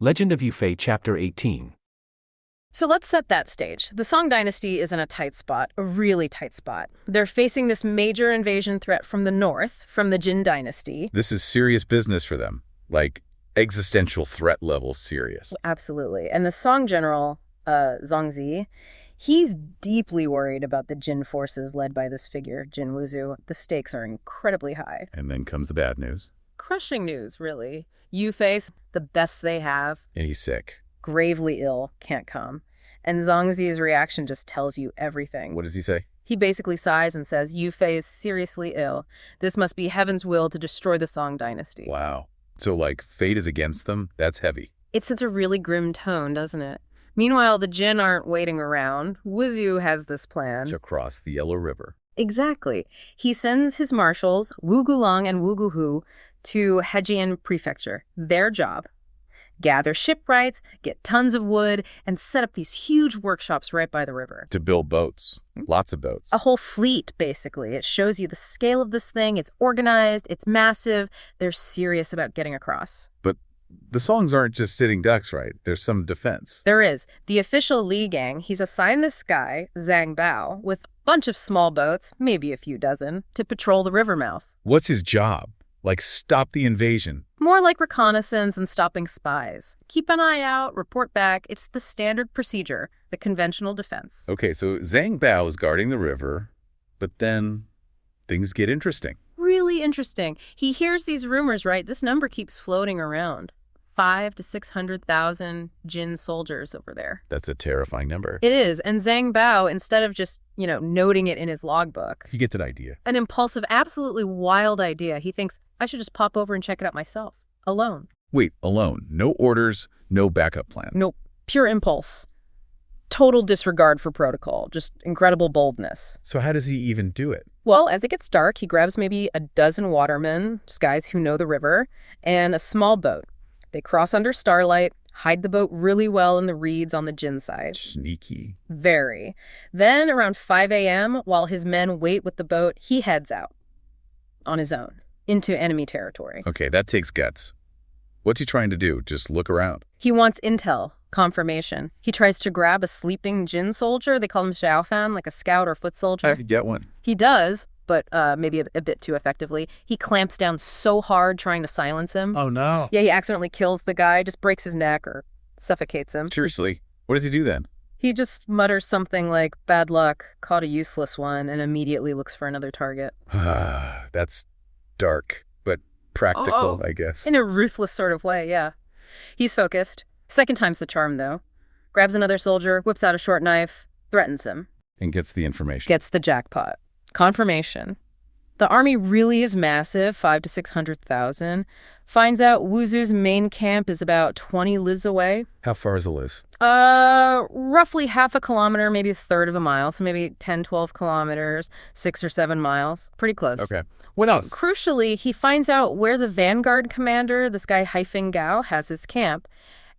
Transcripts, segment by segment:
Legend of Yufei, Chapter 18. So let's set that stage. The Song Dynasty is in a tight spot, a really tight spot. They're facing this major invasion threat from the north, from the Jin Dynasty. This is serious business for them, like existential threat level serious. Absolutely. And the Song general, Zhongzi, he's deeply worried about the Jin forces led by this figure, Jin Wuzu. The stakes are incredibly high. And then comes the bad news. Crushing news, really. Yufei's the best they have. And he's sick. Gravely ill, can't come. And Zhongzi's reaction just tells you everything. What does he say? He basically sighs and says, Yufei is seriously ill. This must be heaven's will to destroy the Song Dynasty. Wow. So, like, fate is against them? That's heavy. It sets a really grim tone, doesn't it? Meanwhile, the Jin aren't waiting around. Wuzu has this plan. To cross the Yellow River. Exactly. He sends his marshals, Wu Gulong and Wu Guhu, to Hejian Prefecture. Their job: gather shipwrights, get tons of wood, and set up these huge workshops right by the river. To build boats. Lots of boats. A whole fleet, basically. It shows you the scale of this thing. It's organized. It's massive. They're serious about getting across. But the Songs aren't just sitting ducks, right? There's some defense. There is. The official Li Gang, he's assigned this guy, Zhang Bao, with a bunch of small boats, maybe a few dozen, to patrol the river mouth. What's his job? Like, stop the invasion? More like reconnaissance and stopping spies. Keep an eye out, report back. It's the standard procedure, the conventional defense. Okay, so Zhang Bao is guarding the river, but then things get interesting. Really interesting. He hears these rumors, right? This number keeps floating around. 500,000 to 600,000 Jin soldiers over there. That's a terrifying number. It is. And Zhang Bao, instead of just, noting it in his logbook, He gets an idea. an impulsive, absolutely wild idea. He thinks, I should just pop over and check it out myself, alone. Wait, alone. No orders, no backup plan. Nope. Pure impulse. Total disregard for protocol. Just incredible boldness. So how does he even do it? Well, as it gets dark, he grabs maybe a dozen watermen, guys who know the river, and a small boat. They cross under starlight, hide the boat really well in the reeds on the Jin side. Sneaky. Very. Then, around 5 a.m., while his men wait with the boat, he heads out. On his own. Into enemy territory. Okay, that takes guts. What's he trying to do? Just look around? He wants intel, confirmation. He tries to grab a sleeping Jin soldier. They call him Xiaofan, like a scout or foot soldier. I could get one. He does, but maybe a bit too effectively. He clamps down so hard trying to silence him. Oh, no. Yeah, he accidentally kills the guy, just breaks his neck or suffocates him. Seriously, what does he do then? He just mutters something like, bad luck, caught a useless one, and immediately looks for another target. That's dark, but practical, I guess. In a ruthless sort of way, yeah. He's focused. Second time's the charm, though. Grabs another soldier, whips out a short knife, threatens him. And gets the information. Gets the jackpot. Confirmation. The army really is massive, 500,000 to 600,000. Finds out Wuzu's main camp is about 20 liz away. How far is a liz? Roughly half a kilometer, maybe a third of a mile. So maybe 10, 12 kilometers, 6 or 7 miles. Pretty close. Okay. What else? Crucially, he finds out where the Vanguard commander, this guy Haifeng Gao, has his camp.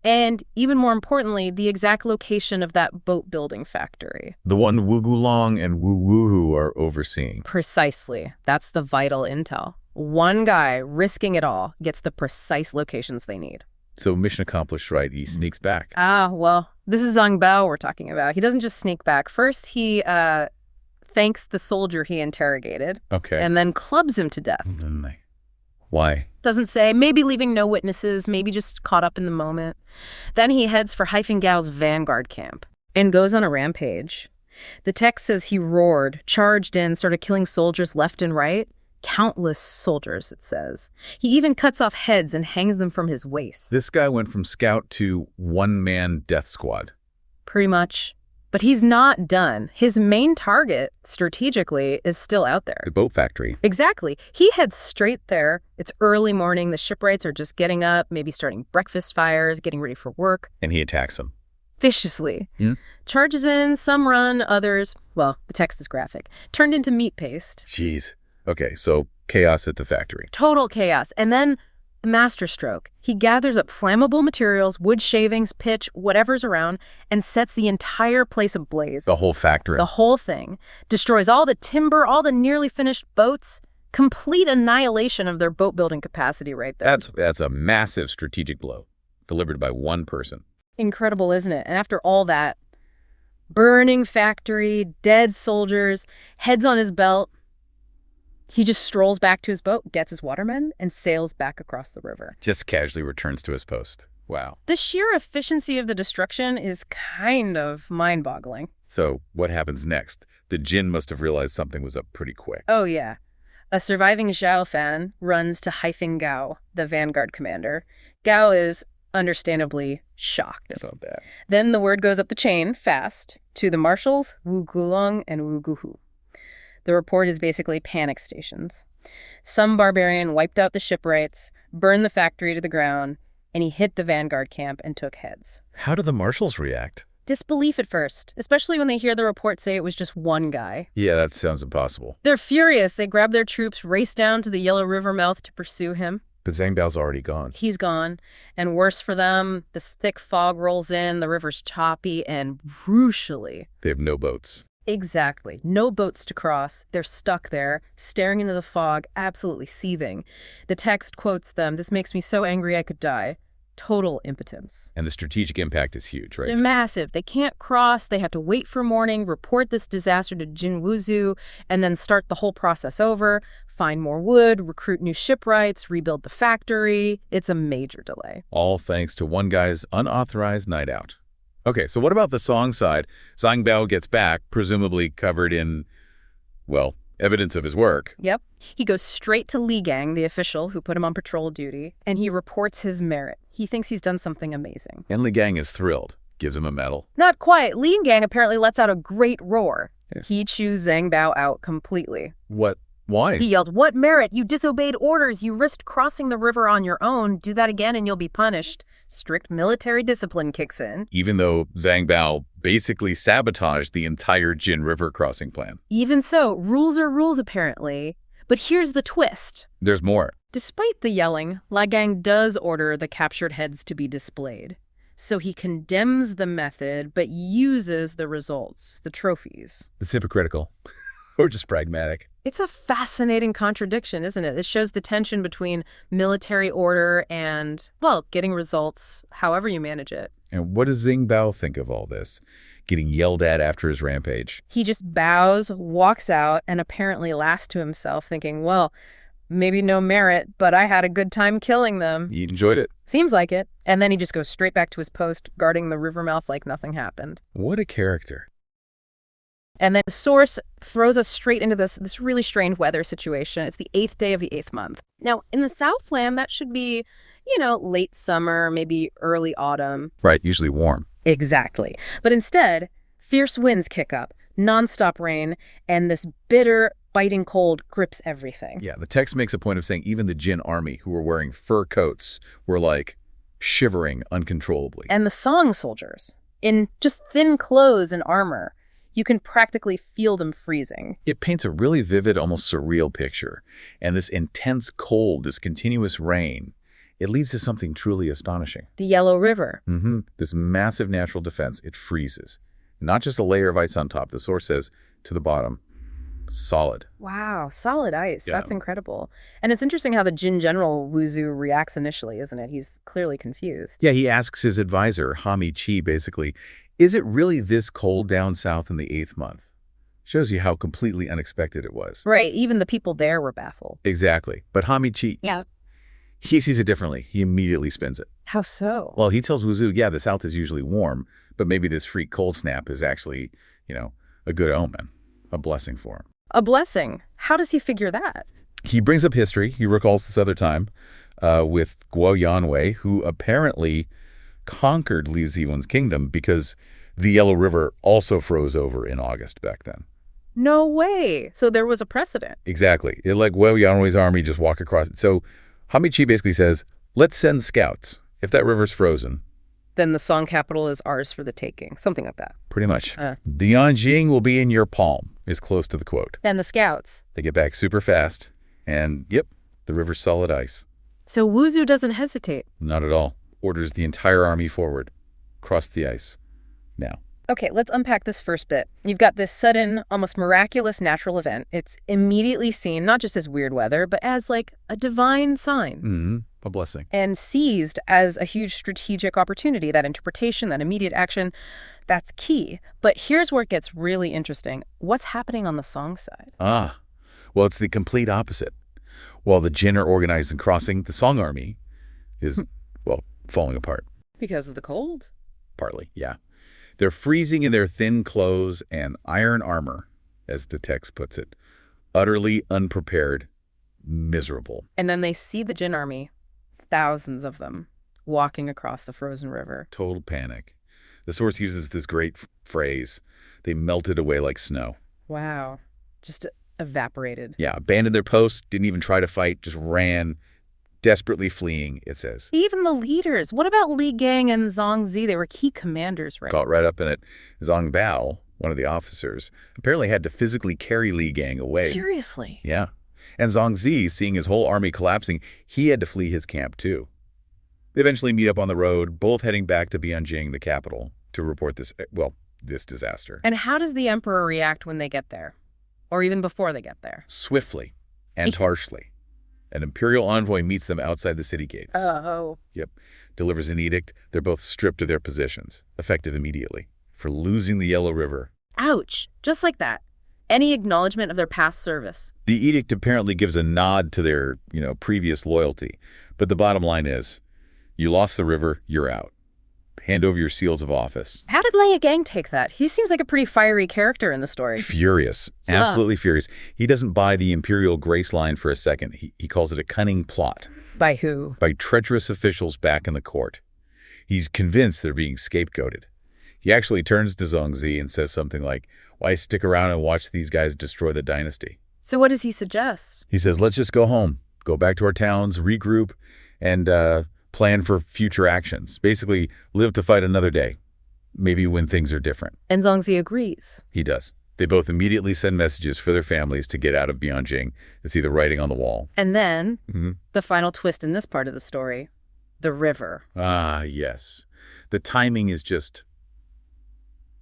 And even more importantly, the exact location of that boat building factory. The one Wu Gulong and Wu Wuhu are overseeing. Precisely. That's the vital intel. One guy, risking it all, gets the precise locations they need. So mission accomplished, right? He sneaks back. Well, this is Zhang Bao we're talking about. He doesn't just sneak back. First, he thanks the soldier he interrogated. Okay. And then clubs him to death. Why? Doesn't say, maybe leaving no witnesses, maybe just caught up in the moment. Then he heads for Haifeng Gao's Vanguard camp and goes on a rampage. The text says he roared, charged in, started killing soldiers left and right. Countless soldiers, it says. He even cuts off heads and hangs them from his waist. This guy went from scout to one-man death squad. Pretty much. But he's not done. His main target, strategically, is still out there. The boat factory. Exactly. He heads straight there. It's early morning. The shipwrights are just getting up, maybe starting breakfast fires, getting ready for work. And he attacks them. Viciously. Yeah. Charges in, some run, others, well, the text is graphic, turned into meat paste. Jeez. Okay, so chaos at the factory. Total chaos. And then the masterstroke. He gathers up flammable materials, wood shavings, pitch, whatever's around, and sets the entire place ablaze. The whole factory. The whole thing. Destroys all the timber, all the nearly finished boats. Complete annihilation of their boat building capacity right there. That's a massive strategic blow. delivered by one person. Incredible, isn't it? And after all that, burning factory, dead soldiers, heads on his belt, he just strolls back to his boat, gets his watermen, and sails back across the river. Just casually returns to his post. Wow. The sheer efficiency of the destruction is kind of mind-boggling. So what happens next? The Jin must have realized something was up pretty quick. Oh, yeah. A surviving Zhao Fan runs to Haifeng Gao, the vanguard commander. Gao is understandably shocked. That's not bad. Then the word goes up the chain, fast, to the marshals, Wu Gulong and Wu Guhu. The report is basically panic stations. Some barbarian wiped out the shipwrights, burned the factory to the ground, and he hit the vanguard camp and took heads. How do the marshals react? Disbelief at first, especially when they hear the report say it was just one guy. Yeah, that sounds impossible. They're furious. They grab their troops, race down to the Yellow River mouth to pursue him. But Zhang Bao's already gone. He's gone. And worse for them, this thick fog rolls in, the river's choppy, and crucially... They have no boats. Exactly. No boats to cross. They're stuck there, staring into the fog, absolutely seething. The text quotes them, "This makes me so angry I could die." Total impotence. And the strategic impact is huge, right? They're massive. They can't cross. They have to wait for morning, report this disaster to Jin Wuzu, and then start the whole process over, find more wood, recruit new shipwrights, rebuild the factory. It's a major delay. All thanks to one guy's unauthorized night out. Okay, so what about the song side? Zhang Bao gets back, presumably covered in, well, evidence of his work. Yep. He goes straight to Li Gang, the official who put him on patrol duty, and he reports his merit. He thinks he's done something amazing. And Li Gang is thrilled, gives him a medal. Not quite. Li Gang apparently lets out a great roar. Yes. He chews Zhang Bao out completely. What? Why? He yelled, "What merit? You disobeyed orders. You risked crossing the river on your own. Do that again and you'll be punished." Strict military discipline kicks in. Even though Zhang Bao basically sabotaged the entire Jin River crossing plan. Even so, rules are rules apparently. But here's the twist. There's more. Despite the yelling, Li Gang does order the captured heads to be displayed. So he condemns the method, but uses the results, the trophies. It's hypocritical. Or just pragmatic. It's a fascinating contradiction, isn't it? It shows the tension between military order and, well, getting results, however you manage it. And what does Zhang Bao think of all this? Getting yelled at after his rampage. He just bows, walks out, and apparently laughs to himself, thinking, well, maybe no merit, but I had a good time killing them. He enjoyed it. Seems like it. And then he just goes straight back to his post, guarding the river mouth like nothing happened. What a character. And then the source throws us straight into this really strange weather situation. It's the 8th day of the 8th month. Now, in the Southland, that should be, late summer, maybe early autumn. Right, usually warm. Exactly. But instead, fierce winds kick up, nonstop rain, and this bitter, biting cold grips everything. Yeah, the text makes a point of saying even the Jin army, who were wearing fur coats, were like shivering uncontrollably. And the Song soldiers, in just thin clothes and armor, you can practically feel them freezing. It paints a really vivid, almost surreal picture. And this intense cold, this continuous rain, it leads to something truly astonishing. The Yellow River. This massive natural defense, it freezes. Not just a layer of ice on top. The source says, to the bottom, solid. Wow, solid ice. Yeah. That's incredible. And it's interesting how the Jin general Wuzu reacts initially, isn't it? He's clearly confused. Yeah, he asks his advisor, Hami Chi, basically, is it really this cold down south in the 8th month? Shows you how completely unexpected it was. Right, even the people there were baffled. Exactly. But Hami Chi, Yeah. he sees it differently. He immediately spins it. How so? Well, he tells Wuzu, yeah, the south is usually warm, but maybe this freak cold snap is actually, a good omen, a blessing for him. A blessing. How does he figure that? He brings up history. He recalls this other time with Guo Yanwei, who apparently conquered Li Ziwen's kingdom because the Yellow River also froze over in August back then. No way. So there was a precedent. Exactly. It let Guo Yanwei's army just walk across it. So Hami Chi basically says, let's send scouts. If that river's frozen, Then the Song capital is ours for the taking. Something like that. pretty much. The Yanjing will be in your palm, is close to the quote. Then the scouts. They get back super fast, and yep, the river's solid ice. So Wuzu doesn't hesitate. Not at all. Orders the entire army forward. Cross the ice. Now. Okay, let's unpack this first bit. You've got this sudden, almost miraculous natural event. It's immediately seen not just as weird weather, but as like a divine sign. Mm-hmm. A blessing. And seized as a huge strategic opportunity. That interpretation, that immediate action, that's key. But here's where it gets really interesting. What's happening on the Song side? Well, it's the complete opposite. While the Jin are organized and crossing, the Song army is, well, falling apart. Because of the cold? Partly, yeah. They're freezing in their thin clothes and iron armor, as the text puts it. Utterly unprepared, miserable. And then they see the Jin army, thousands of them, walking across the frozen river. Total panic. The source uses this great phrase, they melted away like snow. Wow. Just evaporated. Yeah, abandoned their posts, didn't even try to fight, just ran, desperately fleeing, it says. Even the leaders. What about Li Gang and Zhang Zi? They were key commanders, right? Caught right up in it. Zhang Bao, one of the officers, apparently had to physically carry Li Gang away. Seriously? Yeah. And Zhang Zi, seeing his whole army collapsing, he had to flee his camp too. They eventually meet up on the road, both heading back to Bianjing, the capital, to report this disaster. And how does the emperor react when they get there? Or even before they get there? Swiftly and harshly. An imperial envoy meets them outside the city gates. Oh. Yep. Delivers an edict. They're both stripped of their positions, effective immediately, for losing the Yellow River. Ouch. Just like that. Any acknowledgement of their past service. The edict apparently gives a nod to their, previous loyalty. But the bottom line is, you lost the river, you're out. Hand over your seals of office. How did Li Gang take that? He seems like a pretty fiery character in the story. Furious. Absolutely furious. He doesn't buy the imperial grace line for a second. He calls it a cunning plot. By who? By treacherous officials back in the court. He's convinced they're being scapegoated. He actually turns to Zhang Zi and says something like, why stick around and watch these guys destroy the dynasty? So what does he suggest? He says, let's just go home, go back to our towns, regroup, and plan for future actions. Basically, live to fight another day, maybe when things are different. And Zhang Zi agrees. He does. They both immediately send messages for their families to get out of Bianjing. They see the writing on the wall. And then, the final twist in this part of the story, the river. Ah, yes. The timing is just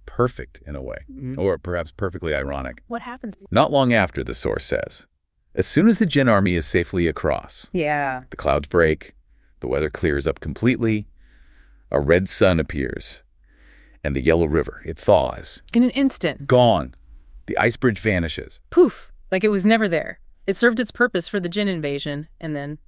perfect in a way, or perhaps perfectly ironic. What happened? Not long after, the source says, as soon as the Jin army is safely across, Yeah. the clouds break, the weather clears up completely, a red sun appears, and the Yellow River, it thaws. In an instant. Gone. The ice bridge vanishes. Poof. Like it was never there. It served its purpose for the Jin invasion, and then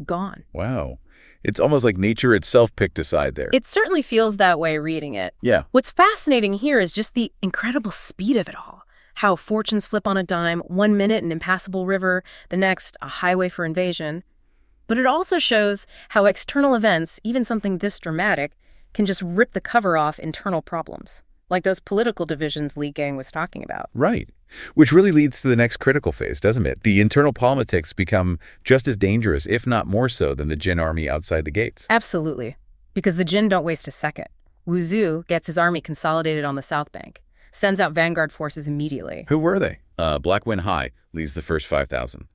gone. Wow. It's almost like nature itself picked a side there. It certainly feels that way reading it. Yeah. What's fascinating here is just the incredible speed of it all. How fortunes flip on a dime, 1 minute an impassable river, the next a highway for invasion. But it also shows how external events, even something this dramatic, can just rip the cover off internal problems, like those political divisions Li Gang was talking about. Right. Which really leads to the next critical phase, doesn't it? The internal politics become just as dangerous, if not more so, than the Jin army outside the gates. Absolutely. Because the Jin don't waste a second. Wu Zu gets his army consolidated on the south bank, sends out vanguard forces immediately. Who were they? Black Wind High leads the first 5,000.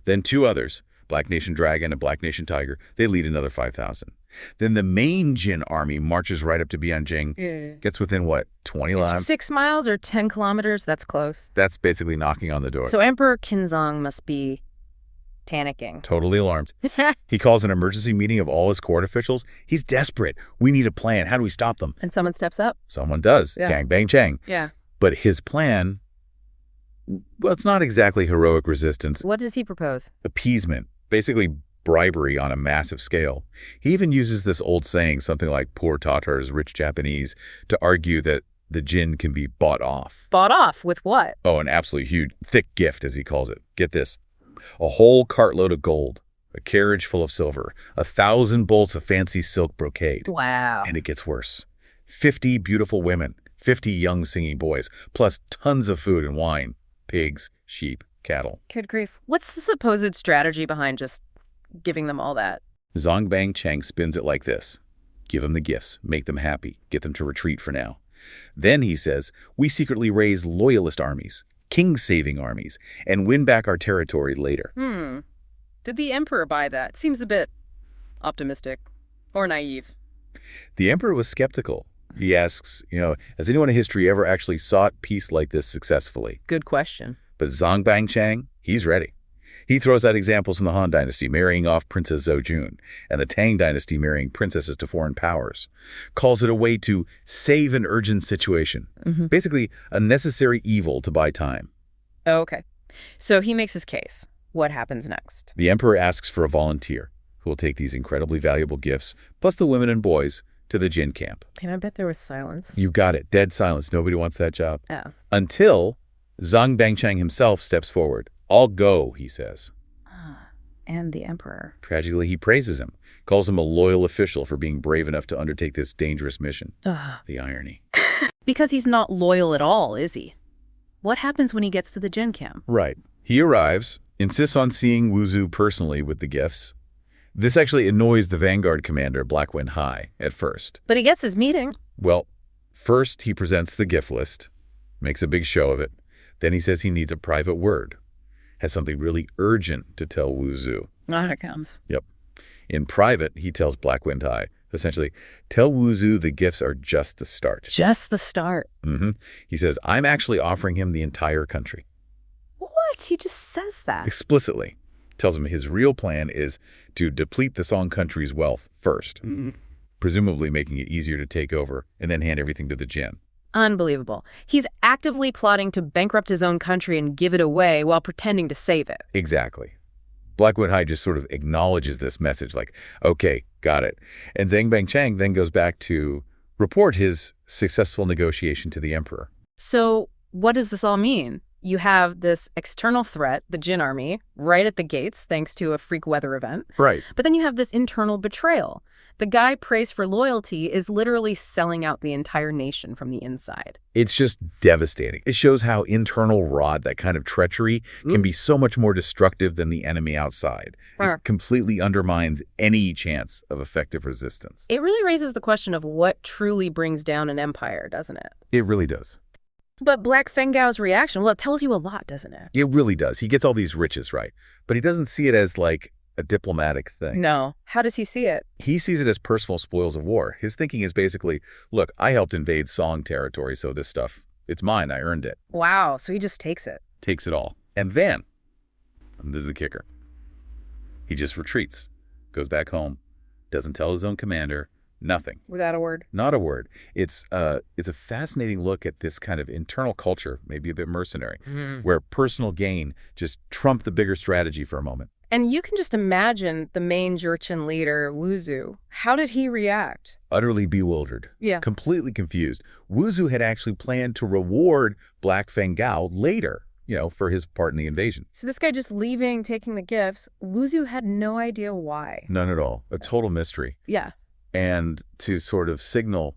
Then two others, Black Nation Dragon and Black Nation Tiger, they lead another 5,000. Then the main Jin army marches right up to Bianjing, gets within, 20 lives? 6 miles or 10 kilometers, that's close. That's basically knocking on the door. So Emperor Qinzong must be panicking. Totally alarmed. He calls an emergency meeting of all his court officials. He's desperate. We need a plan. How do we stop them? And someone steps up. Someone does. Yeah. Chang Bang Chang. Yeah. But his plan, well, it's not exactly heroic resistance. What does he propose? Appeasement. Basically bribery on a massive scale. He even uses this old saying, something like poor Tatars, rich Japanese, to argue that the Jin can be bought off. Bought off with what? Oh, an absolutely huge, thick gift, as he calls it. Get this. A whole cartload of gold, a carriage full of silver, 1,000 bolts of fancy silk brocade. Wow. And it gets worse. 50 beautiful women, 50 young singing boys, plus tons of food and wine, pigs, sheep, cattle. Good grief. What's the supposed strategy behind just giving them all that? Zhang Bang Chang spins it like this. Give them the gifts, make them happy, get them to retreat for now. Then, he says, we secretly raise loyalist armies, king-saving armies, and win back our territory later. Did the emperor buy that? Seems a bit optimistic or naive. The emperor was skeptical. He asks, has anyone in history ever actually sought peace like this successfully? Good question. But Zhang Bangchang, he's ready. He throws out examples from the Han Dynasty marrying off Princess Zhoujun and the Tang Dynasty marrying princesses to foreign powers. Calls it a way to save an urgent situation. Basically, a necessary evil to buy time. Okay. So he makes his case. What happens next? The emperor asks for a volunteer who will take these incredibly valuable gifts, plus the women and boys, to the Jin camp. And I bet there was silence. You got it. Dead silence. Nobody wants that job. Oh. Until Zhang Bangchang himself steps forward. I'll go, he says. And the emperor. Tragically, he praises him, calls him a loyal official for being brave enough to undertake this dangerous mission. The irony. Because he's not loyal at all, is he? What happens when he gets to the Jin camp? Right. He arrives, insists on seeing Wu Zu personally with the gifts. This actually annoys the Vanguard commander, Black Wind High, at first. But he gets his meeting. Well, first he presents the gift list, makes a big show of it. Then he says he needs a private word, has something really urgent to tell Wu Zu. Here it comes. Yep. In private, he tells Black Wind High, essentially, tell Wu Zu the gifts are just the start. Just the start. He says, I'm actually offering him the entire country. What? He just says that. Explicitly. Tells him his real plan is to deplete the Song country's wealth first, presumably making it easier to take over and then hand everything to the Jin. Unbelievable. He's actively plotting to bankrupt his own country and give it away while pretending to save it. Exactly. Black Wind High just sort of acknowledges this message like, okay, got it. And Zhang Bangchang then goes back to report his successful negotiation to the emperor. So what does this all mean? You have this external threat, the Jin army, right at the gates thanks to a freak weather event. Right. But then you have this internal betrayal. The guy praised for loyalty is literally selling out the entire nation from the inside. It's just devastating. It shows how internal rot, that kind of treachery, can be so much more destructive than the enemy outside. It completely undermines any chance of effective resistance. It really raises the question of what truly brings down an empire, doesn't it? It really does. But Black Fenggao's reaction, well, it tells you a lot, doesn't it? It really does. He gets all these riches, right? But he doesn't see it as, like, a diplomatic thing. No. How does he see it? He sees it as personal spoils of war. His thinking is basically, look, I helped invade Song territory, so this stuff, it's mine. I earned it. Wow. So he just takes it. Takes it all. And then, and this is the kicker, he just retreats, goes back home, doesn't tell his own commander, nothing. Without a word? Not a word. It's a fascinating look at this kind of internal culture, maybe a bit mercenary, where personal gain just trumped the bigger strategy for a moment. And you can just imagine the main Jurchen leader, Wu Zu. How did he react? Utterly bewildered. Yeah. Completely confused. Wu Zu had actually planned to reward Black Fenggao later, for his part in the invasion. So this guy just leaving, taking the gifts, Wu Zu had no idea why. None at all. A total mystery. Yeah. And to sort of signal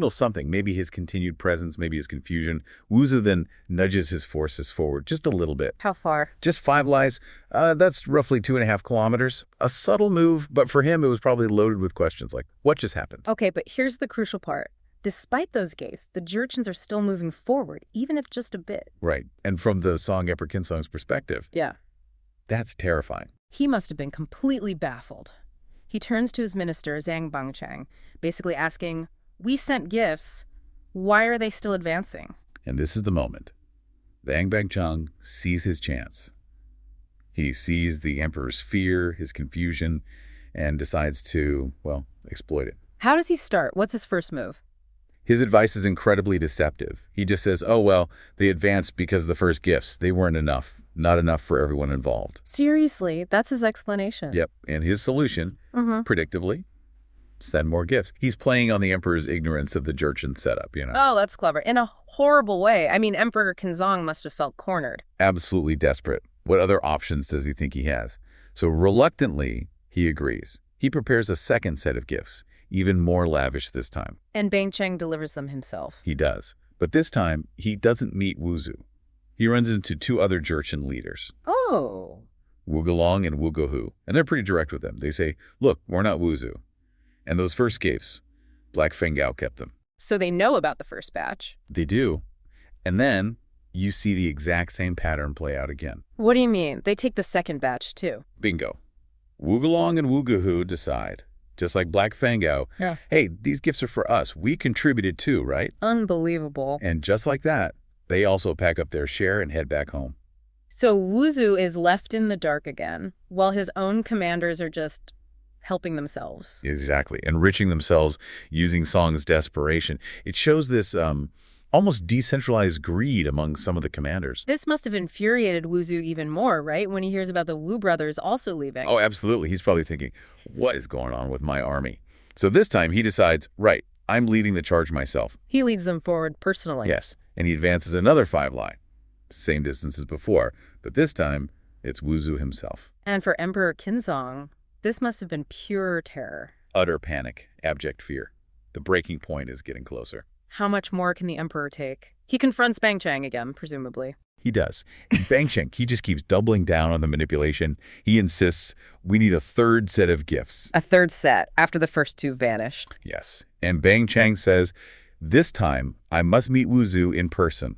something, maybe his continued presence, maybe his confusion, Wu Zu then nudges his forces forward just a little bit. How far? Just 5 lies. That's roughly 2.5 kilometers. A subtle move, but for him it was probably loaded with questions like, what just happened? Okay, but here's the crucial part. Despite those gates, the Jurchens are still moving forward, even if just a bit. Right. And from the Song Emperor Kinsong's perspective, yeah, that's terrifying. He must have been completely baffled. He turns to his minister, Zhang Bangchang, basically asking, we sent gifts. Why are they still advancing? And this is the moment. Zhang Bangchang sees his chance. He sees the emperor's fear, his confusion, and decides to, exploit it. How does he start? What's his first move? His advice is incredibly deceptive. He just says, they advanced because of the first gifts. They weren't enough. Not enough for everyone involved. Seriously, that's his explanation. Yep. And his solution, predictably, send more gifts. He's playing on the emperor's ignorance of the Jurchen setup, Oh, that's clever. In a horrible way. I mean, Emperor Kenzong must have felt cornered. Absolutely desperate. What other options does he think he has? So reluctantly, he agrees. He prepares a second set of gifts, even more lavish this time. And Bangchang delivers them himself. He does. But this time, he doesn't meet Wu Zu. He runs into 2 other Jurchen leaders. Oh. Wu Gelong and Wu Gohu. And they're pretty direct with them. They say, look, we're not Wu Zu. And those first gifts, Black Fenggao kept them. So they know about the first batch. They do. And then you see the exact same pattern play out again. What do you mean? They take the second batch, too. Bingo. Wu Gelong and Wu Gohu decide, just like Black Fangao. Yeah. Hey, these gifts are for us. We contributed too, right? Unbelievable. And just like that, they also pack up their share and head back home. So Wuzu is left in the dark again, while his own commanders are just helping themselves. Exactly. Enriching themselves using Song's desperation. It shows this almost decentralized greed among some of the commanders. This must have infuriated Wuzu even more, right? When he hears about the Wu brothers also leaving. Oh, absolutely. He's probably thinking, what is going on with my army? So this time he decides, right, I'm leading the charge myself. He leads them forward personally. Yes. And he advances another 5 line. Same distance as before, but this time it's Wuzu himself. And for Emperor Qinzong, this must have been pure terror. Utter panic, abject fear. The breaking point is getting closer. How much more can the emperor take? He confronts Bang Chang again, presumably. He does. And Bang Chang, he just keeps doubling down on the manipulation. He insists we need a 3rd set of gifts. A 3rd set, after the first 2 vanished. Yes. And Bang Chang says, this time I must meet Wuzu in person.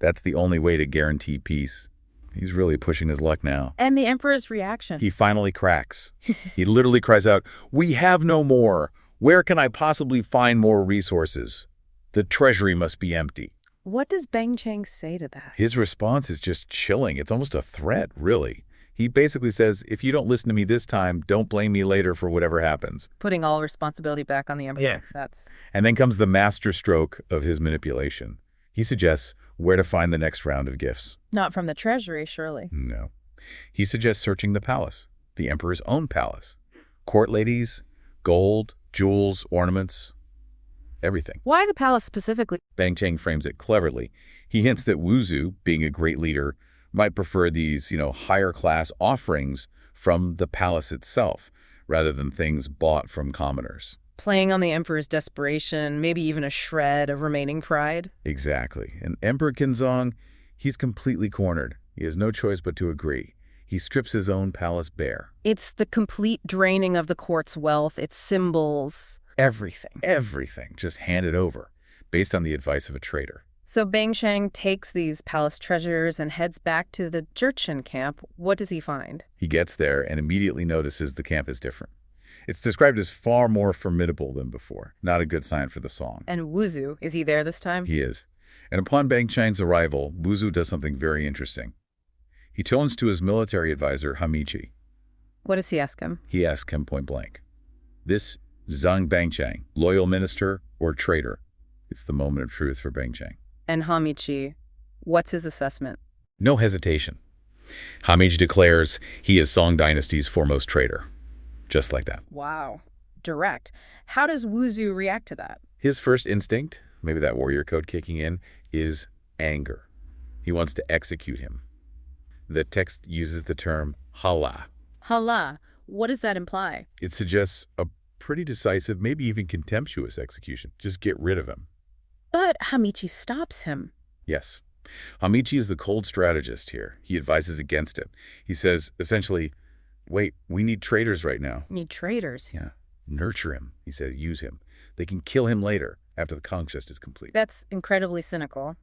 That's the only way to guarantee peace. He's really pushing his luck now. And the emperor's reaction. He finally cracks. He literally cries out, we have no more. Where can I possibly find more resources? The treasury must be empty. What does Bang Chang say to that? His response is just chilling. It's almost a threat, really. He basically says, if you don't listen to me this time, don't blame me later for whatever happens. Putting all responsibility back on the emperor. Yeah. That's... And then comes the master stroke of his manipulation. He suggests where to find the next round of gifts. Not from the treasury, surely. No. He suggests searching the palace, the emperor's own palace. Court ladies, gold, jewels, ornaments, everything. Why the palace specifically? Bang Chang frames it cleverly. He hints that Wuzu, being a great leader, might prefer these, higher class offerings from the palace itself, rather than things bought from commoners. Playing on the emperor's desperation, maybe even a shred of remaining pride. Exactly. And Emperor Qinzong, he's completely cornered. He has no choice but to agree. He strips his own palace bare. It's the complete draining of the court's wealth, its symbols, everything. Everything just handed over, based on the advice of a traitor. So Bang Chang takes these palace treasures and heads back to the Jurchen camp. What does he find? He gets there and immediately notices the camp is different. It's described as far more formidable than before. Not a good sign for the Song. And Wuzu, is he there this time? He is. And upon Bang Chang's arrival, Wuzu does something very interesting. He turns to his military advisor, Hamichi. What does he ask him? He asks him point blank, this Zhang Bangchang, loyal minister or traitor? It's the moment of truth for Bangchang. And Hamichi, what's his assessment? No hesitation. Hamichi declares he is Song Dynasty's foremost traitor. Just like that. Wow. Direct. How does Wuzu react to that? His first instinct, maybe that warrior code kicking in, is anger. He wants to execute him. The text uses the term hala. Hala. What does that imply? It suggests a pretty decisive, maybe even contemptuous execution. Just get rid of him. But Hamichi stops him. Yes. Hamichi is the cold strategist here. He advises against it. He says, essentially, wait, we need traitors right now. Need traitors. Yeah. Nurture him. He said, use him. They can kill him later, after the conquest is complete. That's incredibly cynical,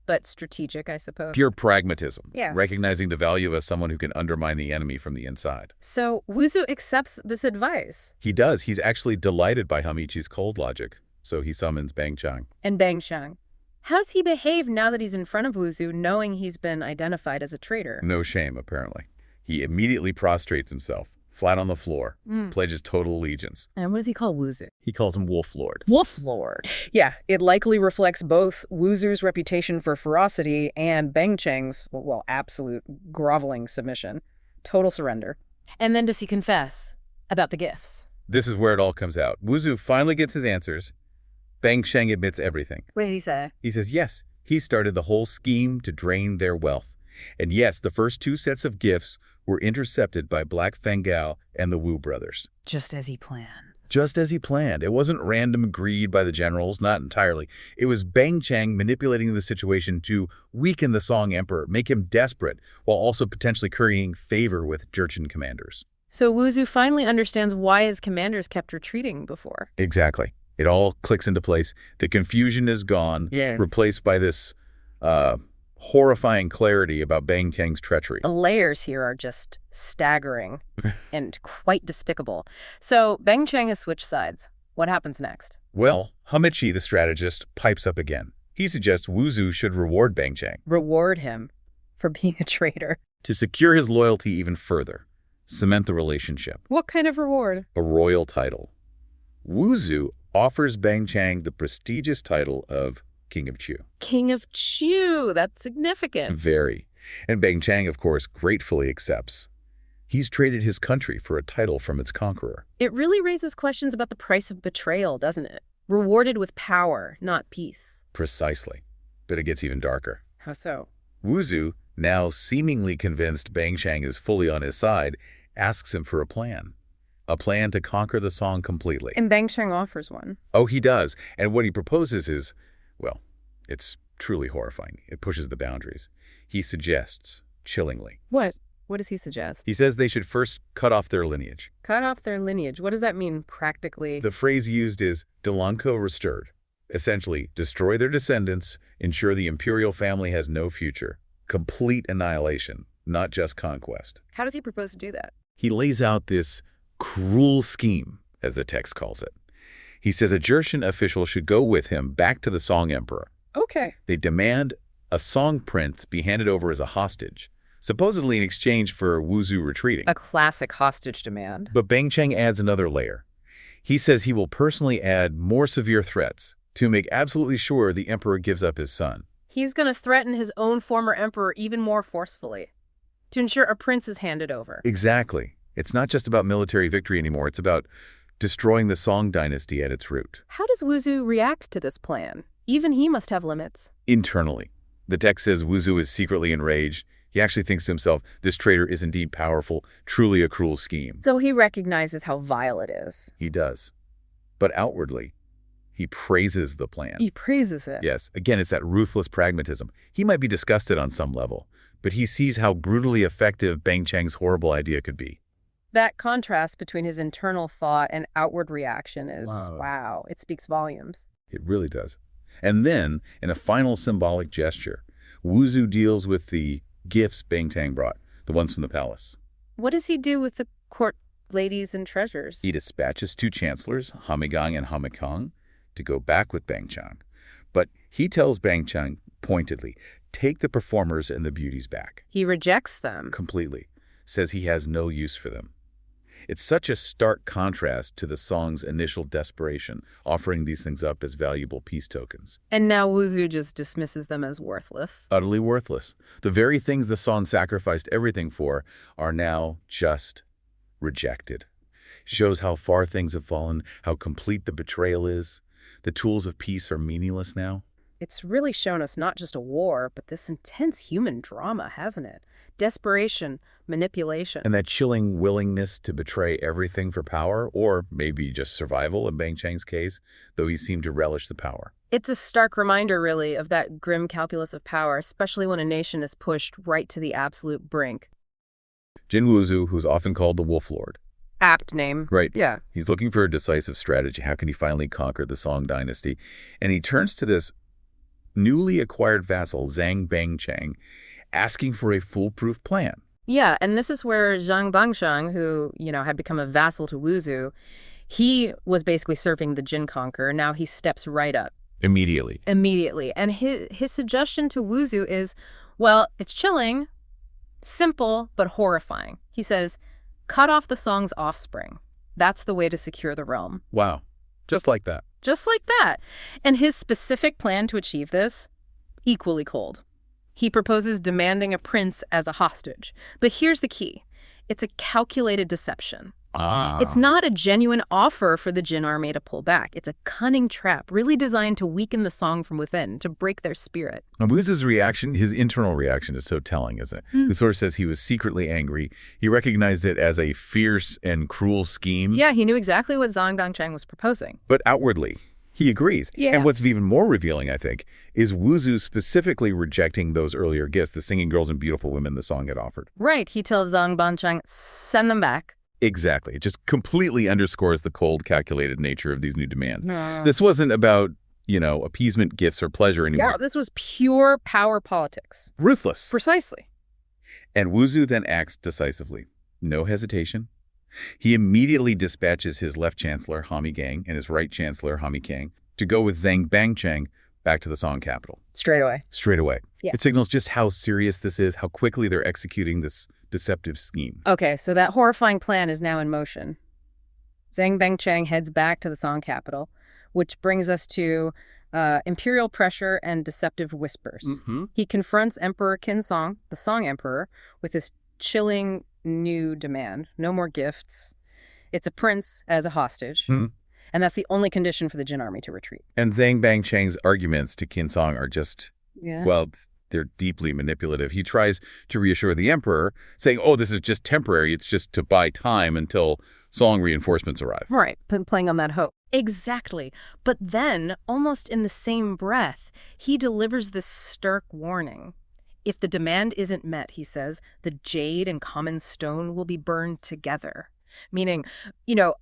but strategic, I suppose. Pure pragmatism. Yes. Recognizing the value of someone who can undermine the enemy from the inside. So Wuzu accepts this advice. He does. He's actually delighted by Hamichi's cold logic. So he summons Bang Chang. And Bang Chang. How does he behave now that he's in front of Wuzu, knowing he's been identified as a traitor? No shame, apparently. He immediately prostrates himself, flat on the floor, pledges total allegiance. And what does he call Wuzu? He calls him Wolf Lord. Wolf Lord. Yeah, it likely reflects both Wuzu's reputation for ferocity and Bang Chang's, well, absolute groveling submission. Total surrender. And then does he confess about the gifts? This is where it all comes out. Wuzu finally gets his answers. Bang Chang admits everything. What did he say? He says, yes, he started the whole scheme to drain their wealth. And yes, the first 2 sets of gifts were intercepted by Black Fangao and the Wu brothers. Just as he planned. Just as he planned. It wasn't random greed by the generals, not entirely. It was Bang Chang manipulating the situation to weaken the Song Emperor, make him desperate, while also potentially currying favor with Jurchen commanders. So Wuzu finally understands why his commanders kept retreating before. Exactly. It all clicks into place. The confusion is gone, replaced by this horrifying clarity about Bang Chang's treachery. The layers here are just staggering and quite despicable. So Bang Chang has switched sides. What happens next? Well, Hamichi, the strategist, pipes up again. He suggests Wu Zu should reward Bang Chang. Reward him for being a traitor. To secure his loyalty even further, cement the relationship. What kind of reward? A royal title. Wu Zu offers Bang Chang the prestigious title of King of Chu. King of Chu. That's significant. Very. And Bang Chang, of course, gratefully accepts. He's traded his country for a title from its conqueror. It really raises questions about the price of betrayal, doesn't it? Rewarded with power, not peace. Precisely. But it gets even darker. How so? Wu Zu, now seemingly convinced Bang Chang is fully on his side, asks him for a plan. A plan to conquer the Song completely. And Bang Chang offers one. Oh, he does. And what he proposes is, well, it's truly horrifying. It pushes the boundaries. He suggests, chillingly. What? What does he suggest? He says they should first cut off their lineage. Cut off their lineage. What does that mean practically? The phrase used is Delanco restored. Essentially, destroy their descendants, ensure the imperial family has no future. Complete annihilation, not just conquest. How does he propose to do that? He lays out this cruel scheme, as the text calls it. He says a Jurchen official should go with him back to the Song Emperor. Okay. They demand a Song prince be handed over as a hostage, supposedly in exchange for Wu Zu retreating. A classic hostage demand. But Bang Chang adds another layer. He says he will personally add more severe threats to make absolutely sure the emperor gives up his son. He's going to threaten his own former emperor even more forcefully to ensure a prince is handed over. Exactly. It's not just about military victory anymore. It's about destroying the Song dynasty at its root. How does Wu Zu react to this plan? Even he must have limits. Internally, the text says Wu Zu is secretly enraged. He actually thinks to himself, this traitor is indeed powerful, truly a cruel scheme. So he recognizes how vile it is. He does. But outwardly, he praises the plan. He praises it. Yes, again, it's that ruthless pragmatism. He might be disgusted on some level, but he sees how brutally effective Bang Chang's horrible idea could be. That contrast between his internal thought and outward reaction is, wow, it speaks volumes. It really does. And then, in a final symbolic gesture, Wu Zu deals with the gifts Bang Chang brought, the ones from the palace. What does he do with the court ladies and treasures? He dispatches two chancellors, Hamigang and Hamikang, to go back with Bang Chang. But he tells Bang Chang pointedly, take the performers and the beauties back. He rejects them. Completely. Says he has no use for them. It's such a stark contrast to the Song's initial desperation, offering these things up as valuable peace tokens. And now Wu Zu just dismisses them as worthless. Utterly worthless. The very things the Song sacrificed everything for are now just rejected. Shows how far things have fallen, how complete the betrayal is. The tools of peace are meaningless now. It's really shown us not just a war, but this intense human drama, hasn't it? Desperation, manipulation. And that chilling willingness to betray everything for power, or maybe just survival in Bang Chang's case, though he seemed to relish the power. It's a stark reminder, really, of that grim calculus of power, especially when a nation is pushed right to the absolute brink. Jin Wu Zu, who's often called the Wolf Lord. Apt name. Right. Yeah. He's looking for a decisive strategy. How can he finally conquer the Song dynasty? And he turns to this newly acquired vassal, Zhang Bang Chang, asking for a foolproof plan. Yeah, and this is where Zhang Bangshang, who, had become a vassal to Wu Zu, he was basically serving the Jin conqueror. Now he steps right up. Immediately. And his suggestion to Wu Zu is, well, it's chilling, simple, but horrifying. He says, cut off the Song's offspring. That's the way to secure the realm. Wow. Just like that. Just like that. And his specific plan to achieve this, equally cold. He proposes demanding a prince as a hostage. But here's the key. It's a calculated deception. It's not a genuine offer for the Jin army to pull back. It's a cunning trap, really designed to weaken the Song from within, to break their spirit. And Wu Zu's reaction, his internal reaction, is so telling, isn't it? The source says he was secretly angry. He recognized it as a fierce and cruel scheme. Yeah, he knew exactly what Zhang Gangchang was proposing. But outwardly, he agrees. Yeah. And what's even more revealing, I think, is Wu Zu specifically rejecting those earlier gifts, the singing girls and beautiful women the Song had offered. Right. He tells Zhang Bangchang, send them back. Exactly. It just completely underscores the cold, calculated nature of these new demands. No. This wasn't about, appeasement, gifts, or pleasure anymore. Yeah, this was pure power politics. Ruthless. Precisely. And Wuzu then acts decisively. No hesitation. He immediately dispatches his left chancellor, Hami Gang, and his right chancellor, Hami Kang, to go with Zhang Bangcheng back to the Song capital. Straight away. Straight away. Yeah. It signals just how serious this is, how quickly they're executing this deceptive scheme. Okay, so that horrifying plan is now in motion. Zhang Bangcheng heads back to the Song capital, which brings us to imperial pressure and deceptive whispers. He confronts Emperor Qinsong, the Song emperor, with this chilling new demand. No more gifts. It's a prince as a hostage. And that's the only condition for the Jin army to retreat. And Zhang Bangcheng's arguments to Qinsong are just, Yeah. well, they're deeply manipulative. He tries to reassure the emperor, saying, oh, this is just temporary. It's just to buy time until Song reinforcements arrive. Right, playing on that hope. Exactly. But then, almost in the same breath, he delivers this stark warning. If the demand isn't met, he says, the jade and common stone will be burned together. Meaning,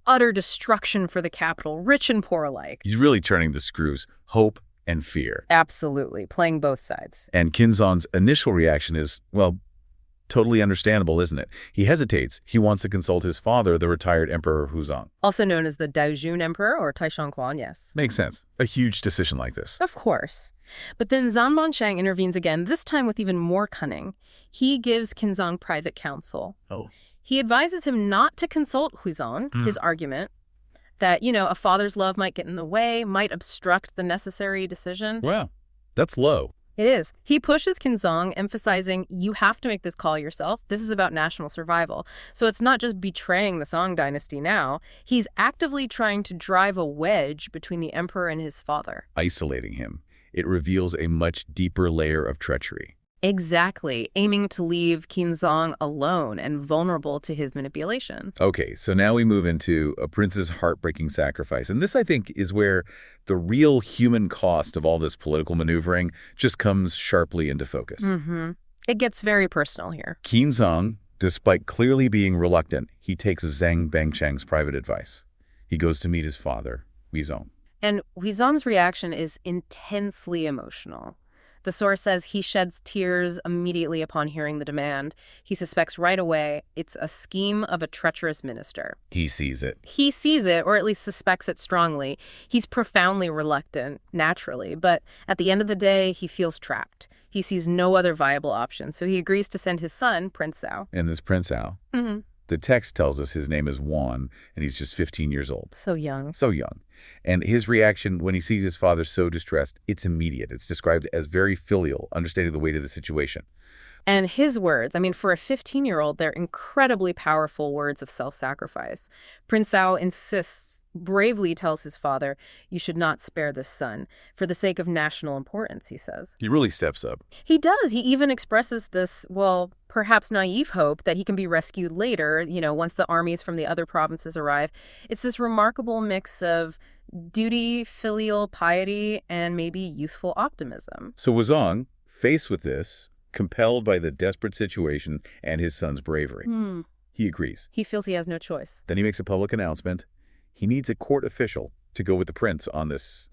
utter destruction for the capital, rich and poor alike. He's really turning the screws, hope and fear. Absolutely, playing both sides. And Qinsong's initial reaction is, well, totally understandable, isn't it? He hesitates. He wants to consult his father, the retired Emperor Huzong. Also known as the Daojun Emperor or Taishan Quan, yes. Makes sense. A huge decision like this. Of course. But then Zhang Bangcheng intervenes again, this time with even more cunning. He gives Qinsong private counsel. Oh. He advises him not to consult Huzong, his argument, that, a father's love might get in the way, might obstruct the necessary decision. Wow. That's low. It is. He pushes Qinsong, emphasizing, you have to make this call yourself. This is about national survival. So it's not just betraying the Song dynasty now. He's actively trying to drive a wedge between the emperor and his father. Isolating him. It reveals a much deeper layer of treachery. Exactly, aiming to leave Qinsong alone and vulnerable to his manipulation. Okay, so now we move into a prince's heartbreaking sacrifice. And this, I think, is where the real human cost of all this political maneuvering just comes sharply into focus. It gets very personal here. Qinsong, despite clearly being reluctant, he takes Zhang Bangcheng's private advice. He goes to meet his father, Huizong. And Huizong's reaction is intensely emotional. The source says he sheds tears immediately upon hearing the demand. He suspects right away it's a scheme of a treacherous minister. He sees it. He sees it, or at least suspects it strongly. He's profoundly reluctant, naturally, but at the end of the day, he feels trapped. He sees no other viable option, so he agrees to send his son, Prince Cao. And this Prince Cao, the text tells us his name is Wan, and he's just 15 years old. So young. So young. And his reaction when he sees his father so distressed, it's immediate. It's described as very filial, understanding the weight of the situation. And his words, for a 15-year-old, they're incredibly powerful words of self-sacrifice. Prince Cao insists, bravely tells his father, you should not spare this son, for the sake of national importance, he says. He really steps up. He does. He even expresses this, perhaps naive hope that he can be rescued later, once the armies from the other provinces arrive. It's this remarkable mix of duty, filial piety, and maybe youthful optimism. So Huizong, faced with this, compelled by the desperate situation and his son's bravery, he agrees. He feels he has no choice. Then he makes a public announcement. He needs a court official to go with the prince on this,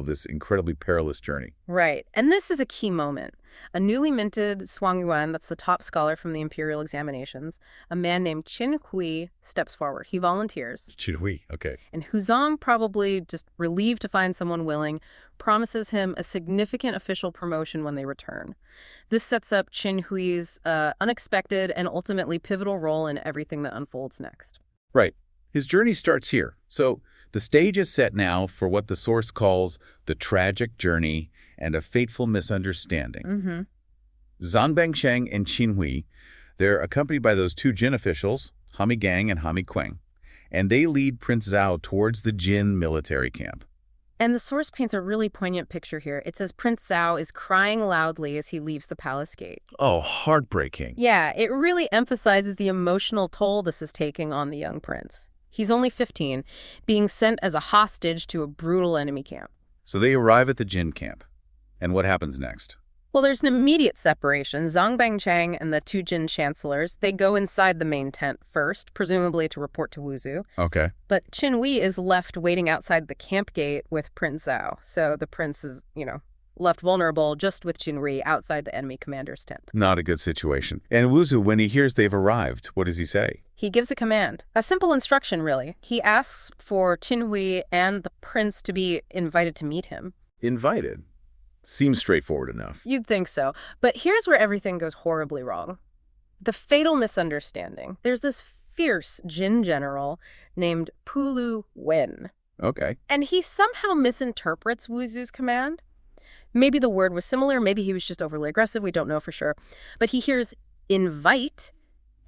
this incredibly perilous journey. Right. And this is a key moment. A newly minted Zhuang Yuan, that's the top scholar from the imperial examinations, a man named Qin Hui, steps forward. He volunteers. Qin Hui, okay. And Huzong, probably just relieved to find someone willing, promises him a significant official promotion when they return. This sets up Qin Hui's unexpected and ultimately pivotal role in everything that unfolds next. Right. His journey starts here. So the stage is set now for what the source calls the tragic journey and a fateful misunderstanding. Zhang Bangcheng and Qin Hui, they're accompanied by those two Jin officials, Hami Gang and Hami Quang, and they lead Prince Cao towards the Jin military camp. And the source paints a really poignant picture here. It says Prince Cao is crying loudly as he leaves the palace gate. Oh, heartbreaking. Yeah, it really emphasizes the emotional toll this is taking on the young prince. He's only 15, being sent as a hostage to a brutal enemy camp. So they arrive at the Jin camp. And what happens next? Well, there's an immediate separation. Zhang Bangchang and the two Jin chancellors, they go inside the main tent first, presumably to report to Wuzu. Okay. But Qin Hui is left waiting outside the camp gate with Prince Zhao. So the prince is, left vulnerable just with Qin Hui outside the enemy commander's tent. Not a good situation. And Wuzu, when he hears they've arrived, what does he say? He gives a command. A simple instruction, really. He asks for Qin Hui and the prince to be invited to meet him. Invited. Seems straightforward enough. You'd think so. But here's where everything goes horribly wrong. The fatal misunderstanding. There's this fierce Jin general named Pulu Wen. Okay. And he somehow misinterprets Wuzu's command. Maybe the word was similar, maybe he was just overly aggressive, we don't know for sure. But he hears invite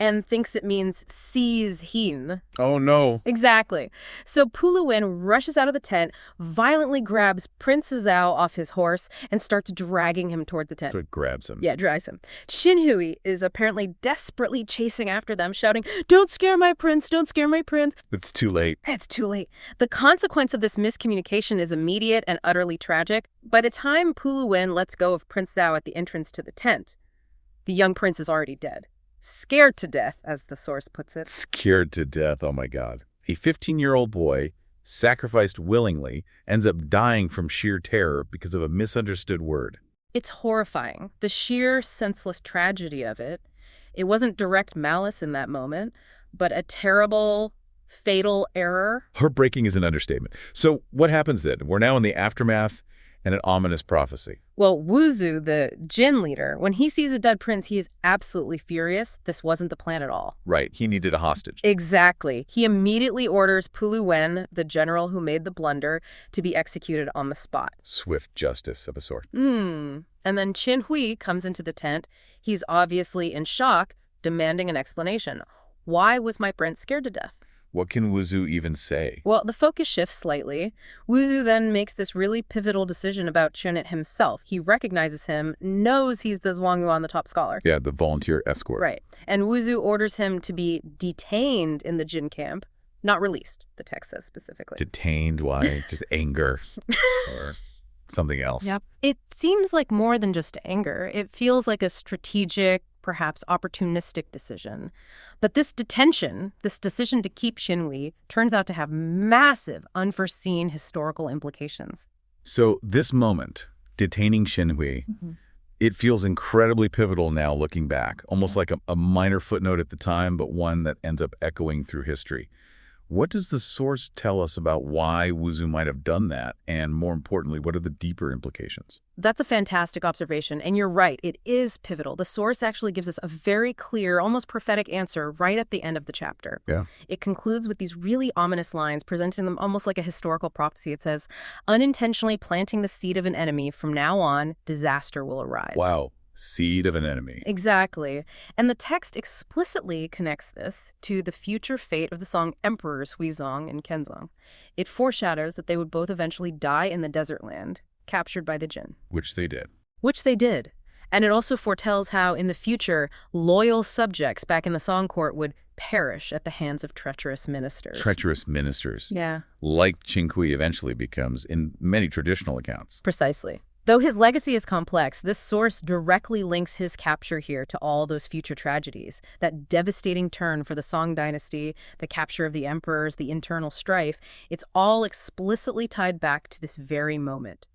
and thinks it means seize him. Oh, no. Exactly. So Pulu Wen rushes out of the tent, violently grabs Prince Zhao off his horse, and starts dragging him toward the tent. So it grabs him. Yeah, drags him. Qin Hui is apparently desperately chasing after them, shouting, "Don't scare my prince, don't scare my prince." It's too late. It's too late. The consequence of this miscommunication is immediate and utterly tragic. By the time Pulu Wen lets go of Prince Zhao at the entrance to the tent, the young prince is already dead. Scared to death, as the source puts it. Scared to death, oh my God. A 15-year-old boy, sacrificed willingly, ends up dying from sheer terror because of a misunderstood word. It's horrifying. The sheer senseless tragedy of it. It wasn't direct malice in that moment, but a terrible, fatal error. Heartbreaking is an understatement. So what happens then? We're now in the aftermath and an ominous prophecy. Well, Wuzu, the Jin leader, when he sees a dead prince, he is absolutely furious. This wasn't the plan at all. Right, he needed a hostage. Exactly. He immediately orders Pulu Wen, the general who made the blunder, to be executed on the spot. Swift justice of a sort. And then Qin Hui comes into the tent. He's obviously in shock, demanding an explanation. Why was my prince scared to death? What can Wuzu even say? Well, the focus shifts slightly. Wuzu then makes this really pivotal decision about Chunit himself. He recognizes him, knows he's the Zhuangyuan, the top scholar. Yeah, the volunteer escort. Right. And Wuzu orders him to be detained in the Jin camp, not released, the text says specifically. Detained? Why? Just anger or something else. Yep. It seems like more than just anger. It feels like a strategic, perhaps opportunistic decision. But this detention, this decision to keep Qin Hui, turns out to have massive, unforeseen historical implications. So this moment, detaining Qin Hui, it feels incredibly pivotal now looking back, almost like a minor footnote at the time, but one that ends up echoing through history. What does the source tell us about why Wuzu might have done that? And more importantly, what are the deeper implications? That's a fantastic observation. And you're right, it is pivotal. The source actually gives us a very clear, almost prophetic answer right at the end of the chapter. Yeah. It concludes with these really ominous lines, presenting them almost like a historical prophecy. It says, unintentionally planting the seed of an enemy, from now on, disaster will arise. Wow. Seed of an enemy. Exactly. And the text explicitly connects this to the future fate of the Song emperors Huizong and Kenzong. It foreshadows that they would both eventually die in the desert land, captured by the Jin. Which they did. Which they did. And it also foretells how, in the future, loyal subjects back in the Song court would perish at the hands of treacherous ministers. Treacherous ministers. Yeah. Like Qin Hui eventually becomes in many traditional accounts. Precisely. Though his legacy is complex, this source directly links his capture here to all those future tragedies. That devastating turn for the Song dynasty, the capture of the emperors, the internal strife, it's all explicitly tied back to this very moment.